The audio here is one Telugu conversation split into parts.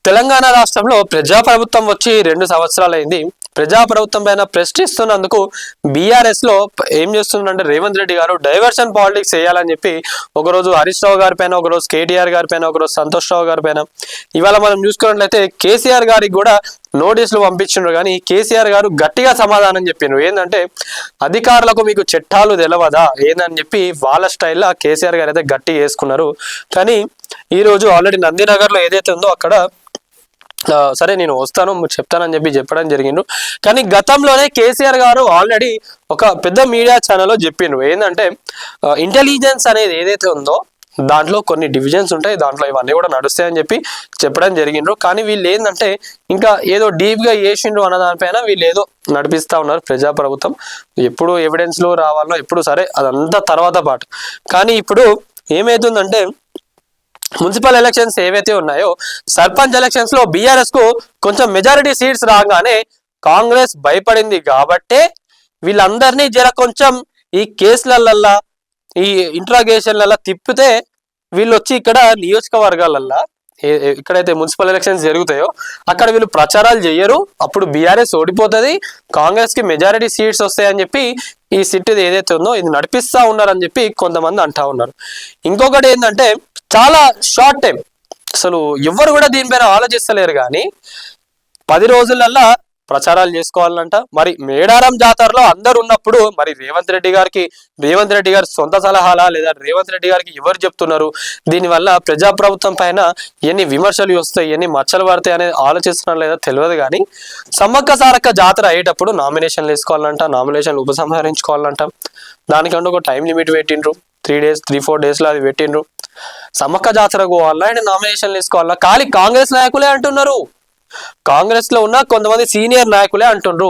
తెలంగాణ రాష్ట్రంలో ప్రజాప్రభుత్వం వచ్చి 2 సంవత్సరాలైంది. ప్రజాప్రభుత్వం పైన ప్రశ్నిస్తున్నందుకు బీఆర్ఎస్ లో ఏం చేస్తుందంటే రేవంత్ రెడ్డి గారు డైవర్షన్ పాలిటిక్స్ చేయాలని చెప్పి ఒకరోజు హరీష్ రావు గారి పైన, ఒకరోజు కేటీఆర్ గారి పైన, ఒకరోజు సంతోష్ రావు గారి పైన, ఇవాళ మనం చూసుకున్నట్లయితే కేసీఆర్ గారికి కూడా నోటీసులు పంపించిండ్రు. కానీ కేసీఆర్ గారు గట్టిగా సమాధానం చెప్పిండ్రు. ఏంటంటే అధికారులకు మీకు చట్టాలు తెలవదా ఏందని చెప్పి వాళ్ళ స్టైల్లో కేసీఆర్ గారు అయితే గట్టిగా వేసుకున్నారు. కానీ ఈ రోజు ఆల్రెడీ నందినగర్ లో ఏదైతే ఉందో అక్కడ సరే నేను వస్తాను చెప్తానని చెప్పి చెప్పడం జరిగిండు. కానీ గతంలోనే కేసీఆర్ గారు ఆల్రెడీ ఒక పెద్ద మీడియా ఛానల్లో చెప్పిండ్రు. ఏంటంటే ఇంటెలిజెన్స్ అనేది ఏదైతే ఉందో దాంట్లో కొన్ని డివిజన్స్ ఉంటాయి, దాంట్లో ఇవన్నీ కూడా నడుస్తాయని చెప్పి చెప్పడం జరిగిండ్రు. కానీ వీళ్ళు ఏంటంటే ఇంకా ఏదో డీప్గా చేసిండ్రు అన్న దానిపైన వీళ్ళు ఏదో నడిపిస్తూ ఉన్నారు ప్రజాప్రభుత్వం. ఎప్పుడు ఎవిడెన్స్లో రావాలో ఎప్పుడు సరే అదంతా తర్వాత పాటు. కానీ ఇప్పుడు ఏమైతుందంటే మున్సిపల్ ఎలక్షన్స్ ఏవైతే ఉన్నాయో సర్పంచ్ ఎలక్షన్స్ లో బీఆర్ఎస్ కు కొంచెం మెజారిటీ సీట్స్ రాగానే కాంగ్రెస్ భయపడింది. కాబట్టే వీళ్ళందరినీ కొంచెం ఈ కేసులల్లా ఈ ఇంట్రాగేషన్లల్లా తిప్పితే వీళ్ళు వచ్చి ఇక్కడ నియోజకవర్గాలల్లా ఎక్కడైతే మున్సిపల్ ఎలక్షన్స్ జరుగుతాయో అక్కడ వీళ్ళు ప్రచారాలు చేయరు. అప్పుడు బీఆర్ఎస్ ఓడిపోతుంది, కాంగ్రెస్ కి మెజారిటీ సీట్స్ వస్తాయని చెప్పి ఈ సిట్ ఏదైతే ఉందో ఇది నడిపిస్తా ఉన్నారని చెప్పి కొంతమంది అంటా ఉన్నారు. ఇంకొకటి ఏంటంటే చాలా షార్ట్ టైం, అసలు ఎవరు కూడా దీనిపైన ఆలోచిస్తలేరు. కానీ 10 రోజులల్లా ప్రచారాలు చేసుకోవాలంట. మరి మేడారం జాతరలో అందరు ఉన్నప్పుడు మరి రేవంత్ రెడ్డి గారి సొంత సలహాలా లేదా రేవంత్ రెడ్డి గారికి ఎవరు చెప్తున్నారు, దీనివల్ల ప్రజాప్రభుత్వం పైన ఎన్ని విమర్శలు వస్తాయి, ఎన్ని మచ్చలు పడతాయి అనేది ఆలోచిస్తున్నారు లేదా తెలియదు. కానీ సమ్మక్క సారక్క జాతర అయ్యేటప్పుడు నామినేషన్లు వేసుకోవాలంట, నామినేషన్లు ఉపసంహరించుకోవాలంట. దానికంటే ఒక టైం లిమిట్ పెట్టిండ్రు, 3-4 డేస్లో అది పెట్టిండ్రు. సమ్మక్క జాతరకు పోవాలా అండ్ నామినేషన్లు వేసుకోవాలా ఖాళీ కాంగ్రెస్ నాయకులే అంటున్నారు. కాంగ్రెస్ లో ఉన్న కొంతమంది సీనియర్ నాయకులే అంటుండ్రు.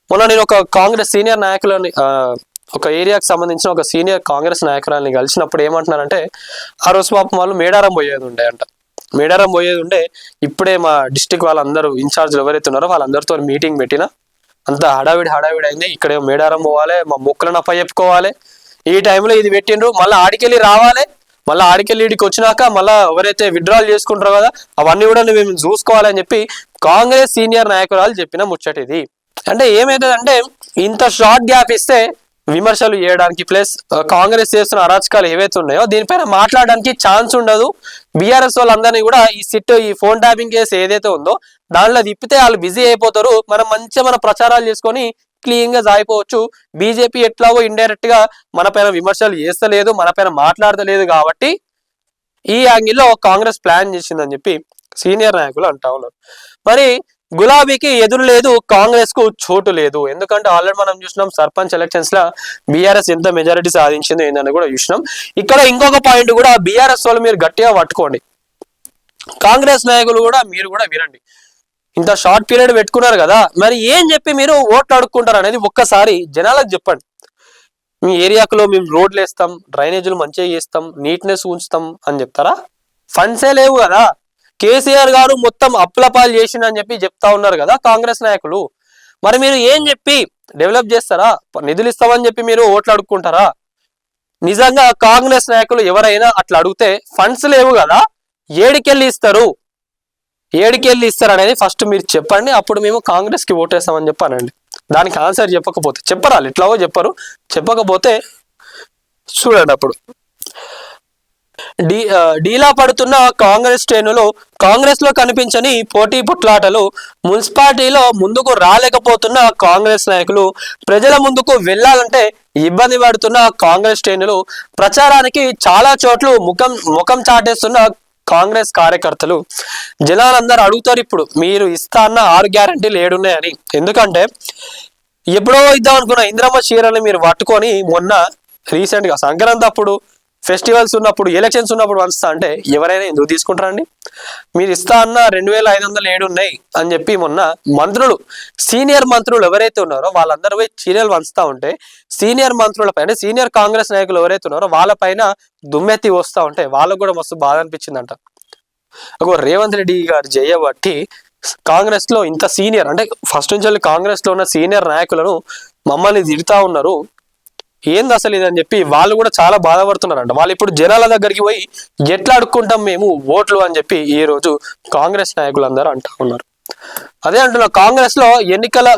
మొన్న నేను ఒక కాంగ్రెస్ సీనియర్ నాయకులని ఒక ఏరియాకి సంబంధించిన ఒక సీనియర్ కాంగ్రెస్ నాయకురాలని కలిసినప్పుడు ఏమంటున్నారంటే ఆ రోజు పాపం వాళ్ళు మేడారం పోయేది ఉండే ఇప్పుడే మా డిస్టిక్ వాళ్ళందరూ ఇన్ఛార్జ్లు ఎవరైతే ఉన్నారో వాళ్ళందరితో మీటింగ్ పెట్టినా అంత హడావిడి అయింది. ఇక్కడే మేడారం పోవాలి, మా మొక్కలను అప్పచెప్పుకోవాలి, ఈ టైంలో ఇది పెట్టిండ్రు, మళ్ళీ ఆడికెళ్ళి రావాలి, మళ్ళీ ఆడికెళ్ళి ఇడికి వచ్చినాక మళ్ళీ ఎవరైతే విత్డ్రాల్ చేసుకుంటారో కదా అవన్నీ కూడా మేము చూసుకోవాలని చెప్పి కాంగ్రెస్ సీనియర్ నాయకురాలు చెప్పిన ముచ్చట ఇది. అంటే ఏమైతుందంటే ఇంత షార్ట్ గ్యాప్ ఇస్తే విమర్శలు చేయడానికి ప్లస్ కాంగ్రెస్ చేస్తున్న అరాచకాలు ఏవైతే ఉన్నాయో దీనిపైన మాట్లాడడానికి ఛాన్స్ ఉండదు. బీఆర్ఎస్ వాళ్ళందరినీ కూడా ఈ ఫోన్ ట్యాపింగ్ కేసు ఏదైతే ఉందో దానిలో తిప్పితే వాళ్ళు బిజీ అయిపోతారు. మనం మంచిగా మన ప్రచారాలు చేసుకొని క్లీన్ గా సాగిపోవచ్చు. బీజేపీ ఎట్లాగో ఇండైరెక్ట్ గా మన పైన విమర్శలు చేస్తలేదు, మన పైన మాట్లాడతలేదు. కాబట్టి ఈ యాంగిల్లో కాంగ్రెస్ ప్లాన్ చేసిందని చెప్పి సీనియర్ నాయకులు అంటా ఉన్నారు. మరి గులాబీకి ఎదురు లేదు, కాంగ్రెస్ కు చోటు లేదు. ఎందుకంటే ఆల్రెడీ మనం చూసినాం సర్పంచ్ ఎలక్షన్స్ లా బీఆర్ఎస్ ఎంత మెజారిటీ సాధించిందో ఏందని కూడా చూసినాం. ఇక్కడ ఇంకొక పాయింట్ కూడా బీఆర్ఎస్ వాళ్ళు మీరు గట్టిగా పట్టుకోండి, కాంగ్రెస్ నాయకులు కూడా మీరు కూడా వినండి. ఇంత షార్ట్ పీరియడ్ పెట్టుకున్నారు కదా, మరి ఏం చెప్పి మీరు ఓట్లు అడుక్కుంటారు అనేది ఒక్కసారి జనాలకు చెప్పండి. మీ ఏరియాకులో మేము రోడ్లు వేస్తాం, డ్రైనేజీలు మంచిగా చేస్తాం, నీట్నెస్ ఉంచుతాం అని చెప్తారా? ఫండ్సే లేవు కదా. కేసీఆర్ గారు మొత్తం అప్లపాలు చేసిందని చెప్పి చెప్తా ఉన్నారు కదా కాంగ్రెస్ నాయకులు. మరి మీరు ఏం చెప్పి డెవలప్ చేస్తారా? నిధులు ఇస్తామని చెప్పి మీరు ఓట్లు అడుక్కుంటారా? నిజంగా కాంగ్రెస్ నాయకులు ఎవరైనా అట్లా అడిగితే ఫండ్స్ లేవు కదా, ఏడికెళ్ళి ఇస్తారు అనేది ఫస్ట్ మీరు చెప్పండి. అప్పుడు మేము కాంగ్రెస్ కి ఓటేస్తామని చెప్పానండి. దానికి ఆన్సర్ చెప్పకపోతే చెప్పరాలి, ఎట్లాగో చెప్పకపోతే చూడండి. అప్పుడు డీలా పడుతున్న కాంగ్రెస్ శ్రేణులు, కాంగ్రెస్ లో కనిపించని పోటీ పుట్లాటలు, మున్సిపాలిటీలో ముందుకు రాలేకపోతున్న కాంగ్రెస్ నాయకులు, ప్రజల ముందుకు వెళ్ళాలంటే ఇబ్బంది పడుతున్న కాంగ్రెస్ శ్రేణులు, ప్రచారానికి చాలా చోట్ల ముఖం చాటేస్తున్న కాంగ్రెస్ కార్యకర్తలు. జనాలందరూ అడుగుతారు ఇప్పుడు మీరు ఇస్తా అన్న 6 గ్యారంటీలు ఏడున్నాయని. ఎందుకంటే ఎప్పుడో ఇద్దాం అనుకున్న ఇంద్రమ్మ చీరలు మీరు పట్టుకొని మొన్న రీసెంట్ గా సంక్రాంతి అప్పుడు, ఫెస్టివల్స్ ఉన్నప్పుడు, ఎలక్షన్స్ ఉన్నప్పుడు వంచుతా అంటే ఎవరైనా ఎందుకు తీసుకుంటారండి? మీరు ఇస్తా అన్న 2500 ఏడున్నాయి అని చెప్పి మొన్న మంత్రులు, సీనియర్ మంత్రులు ఎవరైతే ఉన్నారో వాళ్ళందరూ పోయి చీరలు వంచుతా ఉంటే సీనియర్ మంత్రుల పైన, సీనియర్ కాంగ్రెస్ నాయకులు ఎవరైతే ఉన్నారో వాళ్ళ పైన దుమ్మెత్తి వస్తూ ఉంటే వాళ్ళకు కూడా మస్తు బాధ అనిపించిందంట. రేవంత్ రెడ్డి గారు చేయబట్టి కాంగ్రెస్ లో ఇంత సీనియర్ అంటే ఫస్ట్ నుంచి కాంగ్రెస్ లో ఉన్న సీనియర్ నాయకులను మమ్మల్ని తిడుతా ఉన్నారు, ఏంది అసలు ఇదని చెప్పి వాళ్ళు కూడా చాలా బాధపడుతున్నారంట. వాళ్ళు ఇప్పుడు జనాల దగ్గరికి పోయి ఎట్లా అడుక్కుంటాం మేము ఓట్లు అని చెప్పి ఈ రోజు కాంగ్రెస్ నాయకులందరూ అంటా ఉన్నారు. అదే అంటున్నా, కాంగ్రెస్ లో ఎన్నికల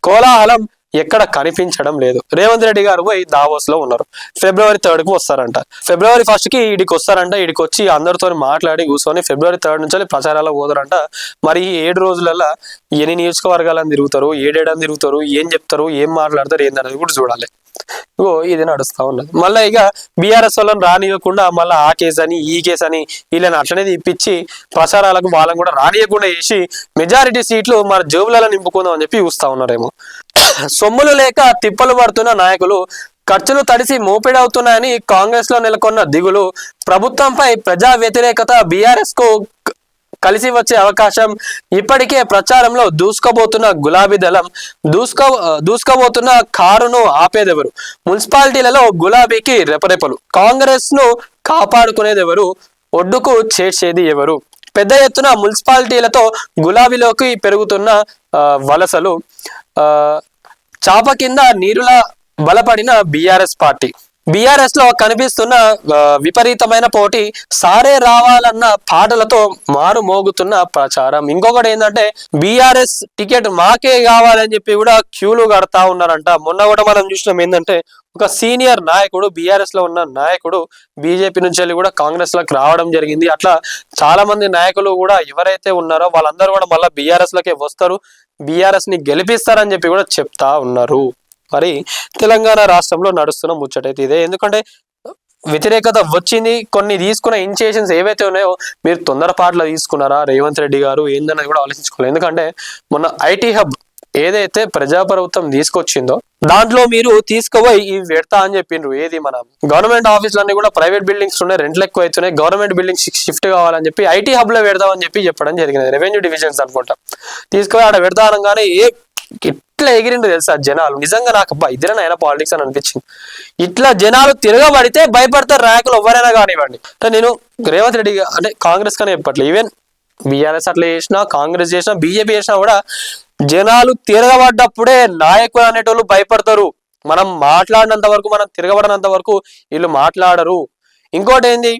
కోలాహలం ఎక్కడ కనిపించడం లేదు. రేవంత్ రెడ్డి గారు పోయి దావోస్ లో ఉన్నారు. February 3 కు వస్తారంట. February 1 కి ఈడికి వస్తారంట. ఈడికి వచ్చి అందరితో మాట్లాడి కూర్చొని February 3 నుంచి ప్రచారాలకు పోతారంట. మరి ఈ 7 రోజులలో ఎన్ని నియోజకవర్గాలను తిరుగుతారు, ఏడేడని తిరుగుతారు, ఏం చెప్తారు, ఏం మాట్లాడతారు, ఏందనేది కూడా చూడాలి. ఇది నడుస్తా ఉన్నది. మళ్ళీ ఇక బీఆర్ఎస్ వాళ్ళని రానియకుండా మళ్ళీ ఆ కేసు అని ఈ కేసు అని వీళ్ళని అట్లనే ఇప్పించి ప్రచారాలకు వాళ్ళని కూడా రానియకుండా చేసి మెజారిటీ సీట్లు మన జేబులలో నింపుకుందాం అని చెప్పి చూస్తా ఉన్నారేమో. సొమ్ములు లేక తిప్పలు పడుతున్న నాయకులు, ఖర్చులు తడిసి మోపిడవుతున్నాయని కాంగ్రెస్ లో నెలకొన్న దిగులు, ప్రభుత్వంపై ప్రజా వ్యతిరేకత, బీఆర్ఎస్ కు కలిసి వచ్చే అవకాశం, ఇప్పటికే ప్రచారంలో దూసుకుపోతున్న గులాబీ దళం, దూసుకుపోతున్న కారును ఆపేదెవరు, మున్సిపాలిటీలలో గులాబీకి రెపరెపలు, కాంగ్రెస్ ను కాపాడుకునేది ఎవరు, ఒడ్డుకు చేర్చేది ఎవరు, పెద్ద ఎత్తున మున్సిపాలిటీలతో గులాబీలోకి పెరుగుతున్న వలసలు, చాప కింద నీరులా బలపడిన బీఆర్ఎస్ పార్టీ, బీఆర్ఎస్ లో కనిపిస్తున్న విపరీతమైన పోటీ, సారే రావాలన్న పాటలతో మారు మోగుతున్న ప్రచారం. ఇంకొకటి ఏంటంటే బీఆర్ఎస్ టికెట్ మాకే కావాలని చెప్పి కూడా క్యూలు కడతా ఉన్నారంట. మొన్న కూడా మనం చూసినాం ఏంటంటే ఒక సీనియర్ నాయకుడు, బీఆర్ఎస్ లో ఉన్న నాయకుడు బీజేపీ నుంచి వెళ్ళి కూడా కాంగ్రెస్ లోకి రావడం జరిగింది. అట్లా చాలా మంది నాయకులు కూడా ఎవరైతే ఉన్నారో వాళ్ళందరూ కూడా మళ్ళీ బీఆర్ఎస్ లోకి వస్తారు, బీఆర్ఎస్ ని గెలిపిస్తారని చెప్పి కూడా చెప్తా ఉన్నారు. మరి తెలంగాణ రాష్ట్రంలో నడుస్తున్న ముచ్చటైతే ఇదే. ఎందుకంటే వ్యతిరేకత వచ్చింది, కొన్ని తీసుకున్న ఇనిషియేషన్స్ ఏవైతే ఉన్నాయో మీరు తొందరపాటులో తీసుకున్నారా రేవంత్ రెడ్డి గారు ఏందన్నది కూడా ఆలోచించుకోవాలి. ఎందుకంటే మొన్న ఐటీ హబ్ ఏదైతే ప్రజాప్రభుత్వం తీసుకొచ్చిందో దాంట్లో మీరు తీసుకుపోయి ఇవి పెడతా అని చెప్పిండ్రు. ఏది మన గవర్నమెంట్ ఆఫీసులన్నీ కూడా ప్రైవేట్ బిల్డింగ్స్ ఉన్నాయి, రెంట్లు ఎక్కువ అవుతున్నాయి, గవర్నమెంట్ బిల్డింగ్స్ షిఫ్ట్ కావాలని చెప్పి ఐటీ హబ్ లో పెడదామని చెప్పడం జరిగింది. రెవెన్యూ డివిజన్స్ అనుకుంటా తీసుకుపోయి ఆడ పెడతా అనగానే ఇట్లా ఎగిరిండు తెలుసా జనాలు. నిజంగా నాకు అబ్బా ఇద్దరైనా అయినా పాలిటిక్స్ అని అనిపించింది. ఇట్లా జనాలు తిరగబడితే భయపడతారు నాయకులు ఎవరైనా కానివ్వండి. అంటే నేను రేవంత్ రెడ్డి అంటే కాంగ్రెస్ కానీ చెప్పట్లేదు, ఈవెన్ బీఆర్ఎస్ అట్లా చేసినా, కాంగ్రెస్ చేసినా, బీజేపీ చేసినా కూడా జనాలు తిరగబడ్డప్పుడే నాయకులు అనేటోళ్ళు భయపడతారు. మనం మాట్లాడినంత వరకు, మనం తిరగబడినంత వరకు వీళ్ళు మాట్లాడరు. ఇంకోటి ఏంది,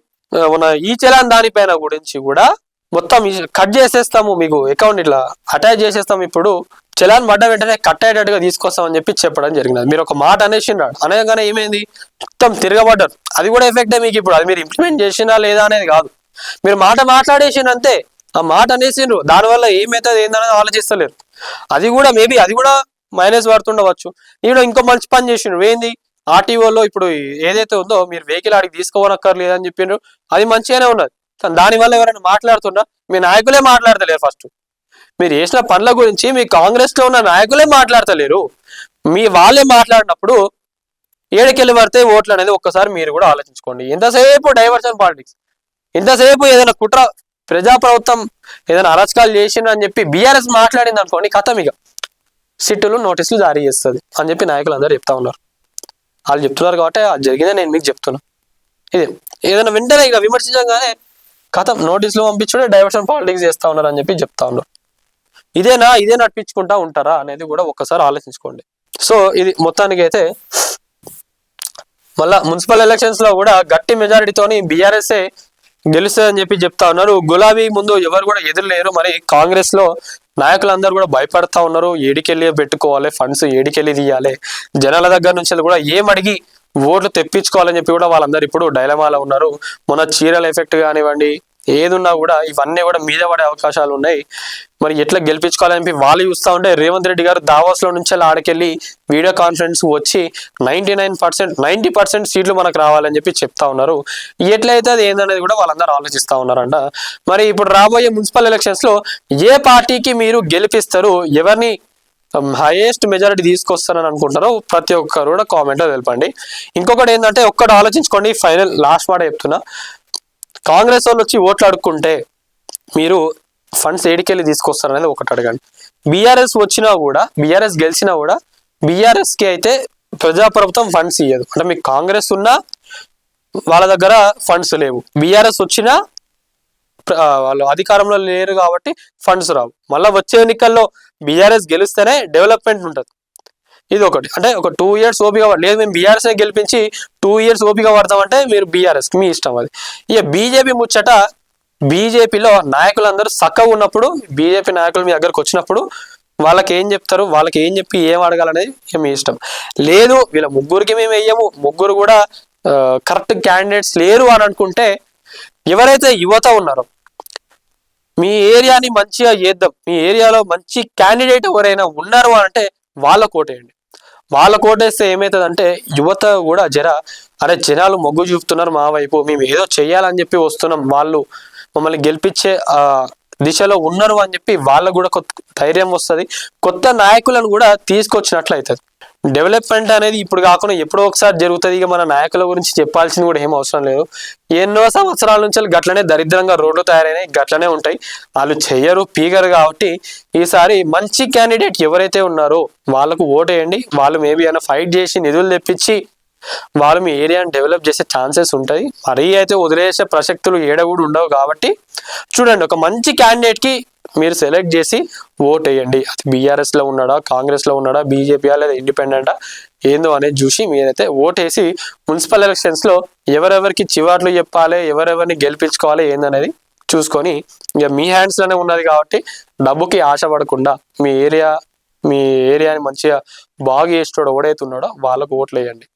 మన ఈ చలాన్ దానిపైన గురించి కూడా మొత్తం కట్ చేసేస్తాము, మీకు అకౌంట్ ఇట్లా అటాచ్ చేసేస్తాము, ఇప్పుడు చలాన్ పడ్డ వెంటనే కట్ అయ్యేటట్టుగా తీసుకొస్తామని చెప్పడం జరిగినది. మీరు ఒక మాట అనేసినాడు, అనగానే ఏమైంది మొత్తం తిరగబడ్డారు. అది కూడా ఎఫెక్టే మీకు. ఇప్పుడు అది మీరు ఇంప్లిమెంట్ చేసినా లేదా అనేది కాదు, మీరు మాట మాట్లాడేసిండ్రు అంతే. ఆ మాట అనేసిండ్రు, దానివల్ల ఏమవుతుంది ఏందనేది ఆలోచిస్తలేరు. అది కూడా మేబీ అది కూడా మైనస్ పడుతుండవచ్చు. ఇప్పుడు ఇంకో మంచి పని చేసిండ్రు, ఏంది ఆర్టీఓలో ఇప్పుడు ఏదైతే ఉందో మీరు వెహికల్ ఆడికి తీసుకోవనక్కర్లేదు అని చెప్పిండ్రు. అది మంచిగానే ఉన్నది. దానివల్ల ఎవరైనా మాట్లాడుతున్నా మీ నాయకులే మాట్లాడతలేరు. ఫస్ట్ మీరు చేసిన పనుల గురించి మీ కాంగ్రెస్ లో ఉన్న నాయకులే మాట్లాడతలేరు. మీ వాళ్ళే మాట్లాడినప్పుడు ఏడుకెళ్ళి పడితే ఓట్లు అనేది ఒక్కసారి మీరు కూడా ఆలోచించుకోండి. ఎంతసేపు డైవర్షన్ పాలిటిక్స్, ఎంతసేపు ఏదైనా కుట్ర, ప్రజాప్రభుత్వం ఏదైనా అరాచకాలు చేసిండ్రు అని చెప్పి బీఆర్ఎస్ మాట్లాడింది అనుకోండి, కథం ఇక సిట్టులు నోటీసులు జారీ చేస్తుంది అని చెప్పి నాయకులు అందరూ చెప్తా ఉన్నారు. వాళ్ళు చెప్తున్నారు కాబట్టి అది జరిగిందే నేను మీకు చెప్తున్నా. ఇదే ఏదైనా వెంటనే ఇక విమర్శించగానే కథం నోటీసులు పంపించుడే డైవర్షన్ పాలిటిక్స్ చేస్తా ఉన్నారు అని చెప్పి చెప్తా ఉన్నారు. ఇదే నడిపించుకుంటా ఉంటారా అనేది కూడా ఒక్కసారి ఆలోచించుకోండి. సో ఇది మొత్తానికి అయితే మళ్ళా మున్సిపల్ ఎలక్షన్స్ లో కూడా గట్టి మెజారిటీతోని బీఆర్ఎస్ గెలుస్తుందని చెప్పి చెప్తా ఉన్నారు. గులాబీ ముందు ఎవరు కూడా ఎదురులేరు. మరి కాంగ్రెస్ లో నాయకులందరూ కూడా భయపడతా ఉన్నారు. ఏడికెళ్ళి పెట్టుకోవాలి, ఫండ్స్ ఏడికెళ్ళి తీయాలి, జనాల దగ్గర నుంచి కూడా ఏం అడిగి ఓట్లు తెప్పించుకోవాలని చెప్పి కూడా వాళ్ళందరూ ఇప్పుడు డైలమాలో ఉన్నారు. మొన్న చీరల ఎఫెక్ట్ కానివ్వండి, ఏదున్నా కూడా ఇవన్నీ కూడా మీద పడే అవకాశాలు ఉన్నాయి. మరి ఎట్లా గెలిపించుకోవాలని చెప్పి వాళ్ళు చూస్తూ ఉంటే రేవంత్ రెడ్డి గారు దావోస్ లో నుంచి ఆడికెళ్ళి వీడియో కాన్ఫరెన్స్ వచ్చి 90% సీట్లు మనకు రావాలని చెప్పి చెప్తా ఉన్నారు. ఎట్లయితే అది ఏందనేది కూడా వాళ్ళందరూ ఆలోచిస్తూ ఉన్నారంట. మరి ఇప్పుడు రాబోయే మున్సిపల్ ఎలక్షన్స్ లో ఏ పార్టీకి మీరు గెలిపిస్తారు, ఎవరిని హైయెస్ట్ మెజారిటీ తీసుకొస్తారని అనుకుంటారో ప్రతి ఒక్కరు కూడా కామెంట్లో తెలపండి. ఇంకొకటి ఏంటంటే ఒక్కటి ఆలోచించుకోండి, ఫైనల్ లాస్ట్ మాట చెప్తున్నా. కాంగ్రెస్ వాళ్ళు వచ్చి ఓట్లు అడుక్కుంటే మీరు ఫండ్స్ ఏడికెళ్ళి తీసుకొస్తారు అనేది ఒకటి అడగండి. బీఆర్ఎస్ వచ్చినా కూడా, బీఆర్ఎస్ గెలిచినా కూడా బీఆర్ఎస్ కి అయితే ప్రజాప్రభుత్వం ఫండ్స్ ఇయ్యదు. అంటే మీకు కాంగ్రెస్ ఉన్నా వాళ్ళ దగ్గర ఫండ్స్ లేవు, బీఆర్ఎస్ వచ్చినా వాళ్ళు అధికారంలో లేరు కాబట్టి ఫండ్స్ రావు. మళ్ళీ వచ్చే ఎన్నికల్లో బీఆర్ఎస్ గెలిస్తేనే డెవలప్మెంట్ ఉంటుంది. ఇది ఒకటి. అంటే ఒక 2 years ఓపిక లేదు మేము బీఆర్ఎస్ గెలిపించి 2 years ఓపిక పడతామంటే మీరు బీఆర్ఎస్ మీ ఇష్టం అది. ఇక బీజేపీ ముచ్చట, బీజేపీలో నాయకులందరూ చక్కగా ఉన్నప్పుడు, బీజేపీ నాయకులు మీ దగ్గరకు వచ్చినప్పుడు వాళ్ళకి ఏం చెప్తారు, వాళ్ళకి ఏం చెప్పి ఏం అడగాలనేది మీ ఇష్టం. లేదు వీళ్ళ ముగ్గురికి మేము వెయ్యము, ముగ్గురు కూడా కరెక్ట్ క్యాండిడేట్స్ లేరు అని అనుకుంటే, ఎవరైతే యువత ఉన్నారో మీ ఏరియాని మంచిగా చేద్దాం, మీ ఏరియాలో మంచి క్యాండిడేట్ ఎవరైనా ఉన్నారు అని అంటే వాళ్ళ కోటేయండి. వాళ్ళ కోటేస్తే ఏమవుతుందంటే యువత కూడా అరే జనాలు మొగ్గు చూపుతున్నారు మా వైపు, మేము ఏదో చెయ్యాలని చెప్పి వస్తున్నాం, వాళ్ళు మమ్మల్ని గెలిపించే దిశలో ఉన్నారు అని చెప్పి వాళ్ళకు కూడా ధైర్యం వస్తుంది, కొత్త నాయకులను కూడా తీసుకొచ్చినట్లు అవుతుంది. డెవలప్మెంట్ అనేది ఇప్పుడు కాకుండా ఎప్పుడో ఒకసారి జరుగుతుంది. ఇక మన నాయకుల గురించి చెప్పాల్సింది కూడా ఏం అవసరం లేదు. ఎన్నో సంవత్సరాల నుంచి గట్లనే దరిద్రంగా రోడ్లు తయారైనాయి, గట్లనే ఉంటాయి, వాళ్ళు చెయ్యరు పీగరు. కాబట్టి ఈసారి మంచి క్యాండిడేట్ ఎవరైతే ఉన్నారో వాళ్ళకు ఓటేయండి. వాళ్ళు మేబీ అయినా ఫైట్ చేసి నిధులు తెప్పించి వాళ్ళు మీ ఏరియాని డెవలప్ చేసే ఛాన్సెస్ ఉంటాయి. మరీ అయితే వదిలేసే ప్రసక్తులు ఏడవుడు ఉండవు. కాబట్టి చూడండి, ఒక మంచి క్యాండిడేట్కి మీరు సెలెక్ట్ చేసి ఓట్ వేయండి. అది బీఆర్ఎస్లో ఉన్నాడా, కాంగ్రెస్లో ఉన్నాడా, బీజేపీయా లేదా ఇండిపెండెంటా ఏందో అనేది చూసి మీరైతే ఓటేసి మున్సిపల్ ఎలక్షన్స్లో ఎవరెవరికి చివాట్లు చెప్పాలి, ఎవరెవరిని గెలిపించుకోవాలి ఏందనేది చూసుకొని, ఇక మీ హ్యాండ్స్లోనే ఉన్నది కాబట్టి డబ్బుకి ఆశపడకుండా మీ ఏరియాని మంచిగా బాగా చేసేటోడు ఎవడైతే ఉన్నాడో వాళ్ళకు ఓట్లు వేయండి.